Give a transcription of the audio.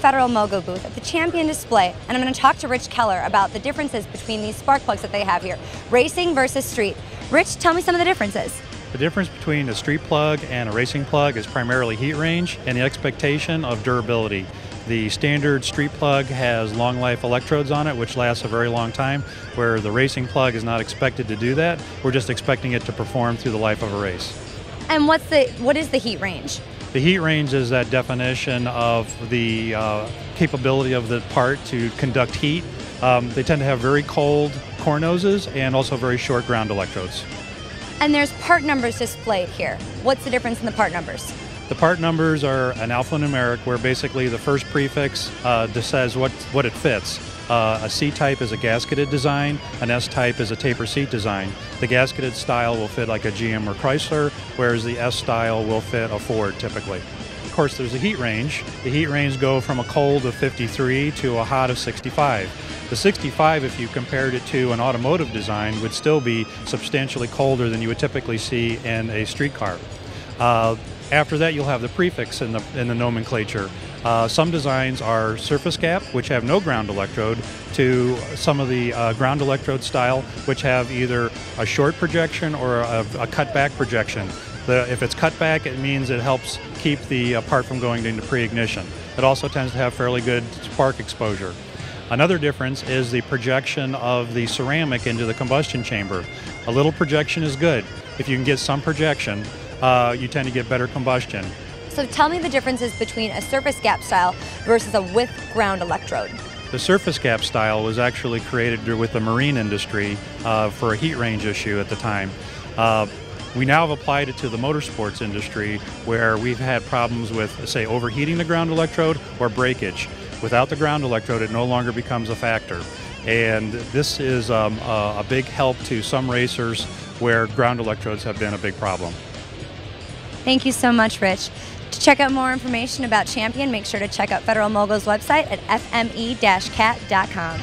Federal Mogul booth at the Champion display, and I'm going to talk to Rich Keller about the differences between these spark plugs that they have here, racing versus street. Rich, tell me some of the differences. The difference between a street plug and a racing plug is primarily heat range and the expectation of durability. The standard street plug has long life electrodes on it, which lasts a very long time, where the racing plug is not expected to do that. We're just expecting it to perform through the life of a race. And what is the heat range? The heat range is that definition of the capability of the part to conduct heat. They tend to have very cold core noses and also very short ground electrodes. And there's part numbers displayed here. What's the difference in the part numbers? The part numbers are an alphanumeric, where basically the first prefix says what it fits. A C-type is a gasketed design, an S-type is a taper seat design. The gasketed style will fit like a GM or Chrysler, whereas the S-style will fit a Ford typically. Of course, there's a heat range. The heat range go from a cold of 53 to a hot of 65. The 65, if you compared it to an automotive design, would still be substantially colder than you would typically see in a street car. After that, you'll have the prefix in the nomenclature. Some designs are surface gap, which have no ground electrode, to some of the ground electrode style, which have either a short projection or a cut back projection. If it's cut back, it means it helps keep the part from going into pre-ignition. It also tends to have fairly good spark exposure. Another difference is the projection of the ceramic into the combustion chamber. A little projection is good. If you can get some projection, you tend to get better combustion. So tell me the differences between a surface gap style versus a with ground electrode. The surface gap style was actually created with the marine industry for a heat range issue at the time. We now have applied it to the motorsports industry, where we've had problems with, say, overheating the ground electrode or breakage. Without the ground electrode, it no longer becomes a factor. And this is a big help to some racers where ground electrodes have been a big problem. Thank you so much, Rich. To check out more information about Champion, make sure to check out Federal Mogul's website at fme-cat.com.